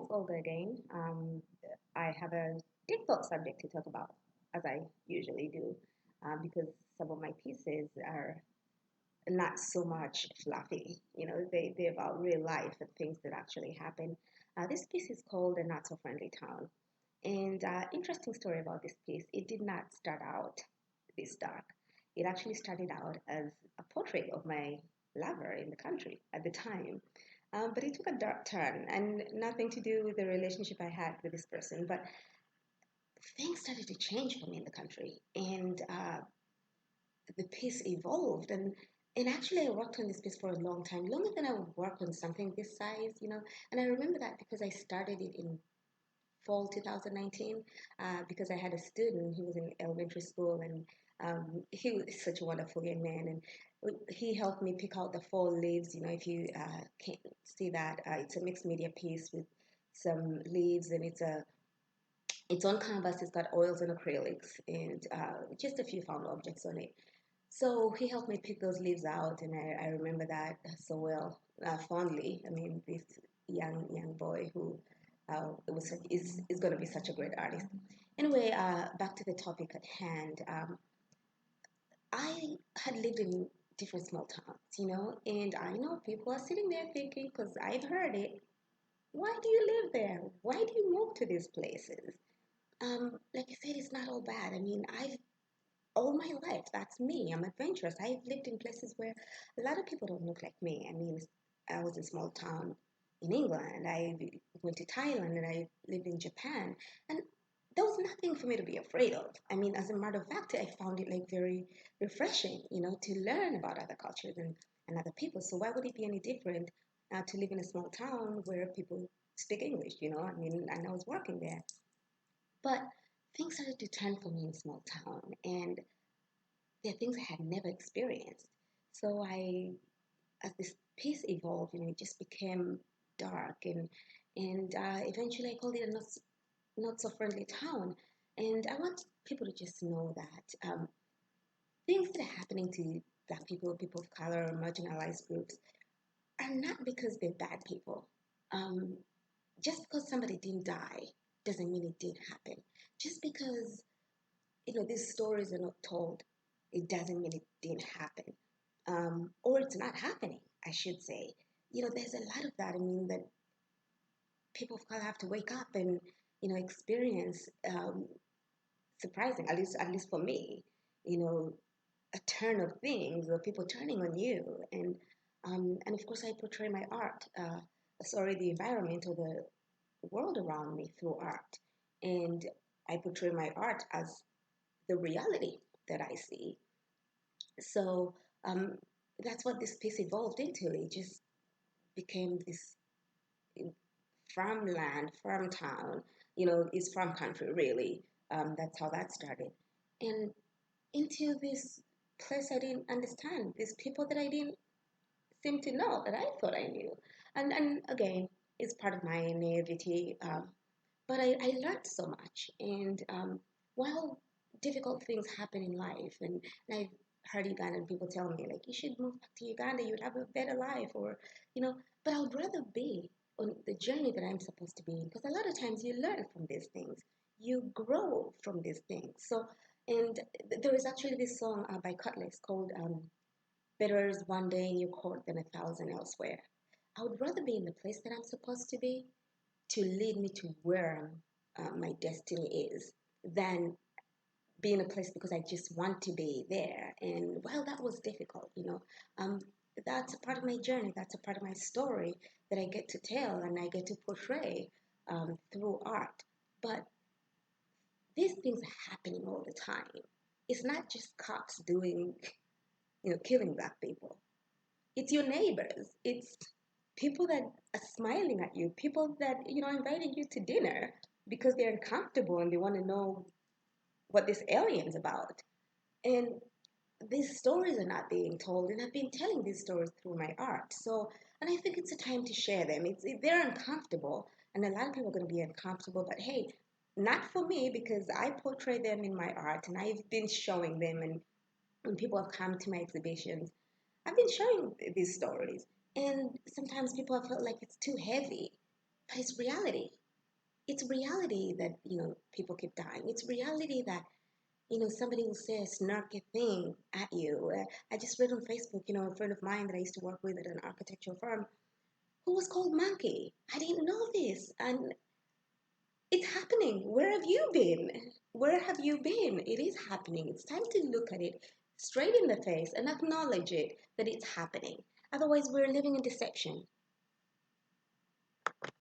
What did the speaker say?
it's Olga again. I have a difficult subject to talk about, as I usually do, because some of my pieces are not so much fluffy. They're about real life and things that actually happen. This piece is called A Not So Friendly Town. And interesting story about this piece, it did not start out this dark. It actually started out as a portrait of my lover in the country at the time. But it took a dark turn and nothing to do with the relationship I had with this person. But things started to change for me in the country. And the piece evolved. And actually, I worked on this piece for a long time, longer than I would work on something this size. And I remember that because I started it in fall 2019 because I had a student. He was in elementary school, and he was such a wonderful young man. And he helped me pick out the fall leaves. If you can't see that, it's a mixed media piece with some leaves, and it's on canvas. It's got oils and acrylics, and just a few found objects on it. So he helped me pick those leaves out, and I remember that so well, fondly. I mean, this young boy who is going to be such a great artist. Anyway, back to the topic at hand. I had lived in different small towns, and I know people are sitting there thinking, because I've heard it, why do you live there? Why do you move to these places? Like I said, it's not all bad. I mean, I've all my life, that's me. I'm adventurous. I've lived in places where a lot of people don't look like me. I mean, I was in a small town in England. I went to Thailand and I lived in Japan. And there was nothing for me to be afraid of. I mean, as a matter of fact, I found it like very refreshing, to learn about other cultures and other people. So why would it be any different to live in a small town where people speak English? I mean, and I was working there. But things started to turn for me in a small town. And there are things I had never experienced. So as this piece evolved, it just became dark, and eventually I called it a not so friendly town. And I want people to just know that things that are happening to Black people, people of color, marginalized groups are not because they're bad people. Um, just because somebody didn't die doesn't mean it didn't happen. Just because these stories are not told, it doesn't mean it didn't happen. Or it's not happening, I should say. There's a lot of that. I mean, that people of color have to wake up and, experience surprising, at least for me, you know, a turn of things or people turning on you. And of course, I portray my art, the environment or the world around me through art. And I portray my art as the reality that I see. So that's what this piece evolved into. It just became this farmland, farm town. It's farm country really. That's how that started, and into this place I didn't understand. These people that I didn't seem to know that I thought I knew, and again, it's part of my naivety. But I learned so much, and while difficult things happen in life, and I've heard Ugandan people tell me like you should move back to Uganda, you'd have a better life, or but I would rather be on the journey that I'm supposed to be in, because a lot of times you learn from these things, you grow from these things. So, and there is actually this song by Cutlass called "Better is One Day in Your Court Than a Thousand Elsewhere." I would rather be in the place that I'm supposed to be to lead me to where my destiny is than be in a place because I just want to be there. And while that was difficult, that's a part of my journey. That's a part of my story that I get to tell and I get to portray through art. But these things are happening all the time. It's not just cops killing Black people. It's your neighbors. It's people that are smiling at you, people that, inviting you to dinner because they're uncomfortable and they want to know what this alien's about. And these stories are not being told, and I've been telling these stories through my art. So, and I think it's a time to share them. They're uncomfortable, and a lot of people are going to be uncomfortable, but hey, not for me because I portray them in my art and I've been showing them, and when people have come to my exhibitions, I've been showing these stories, and sometimes people have felt like it's too heavy. But it's reality. It's reality that, people keep dying. It's reality that, somebody will say a snarky thing at you. I just read on Facebook, a friend of mine that I used to work with at an architectural firm who was called monkey. I didn't know this. And it's happening. Where have you been? Where have you been? It is happening. It's time to look at it straight in the face and acknowledge it that it's happening. Otherwise, we're living in deception.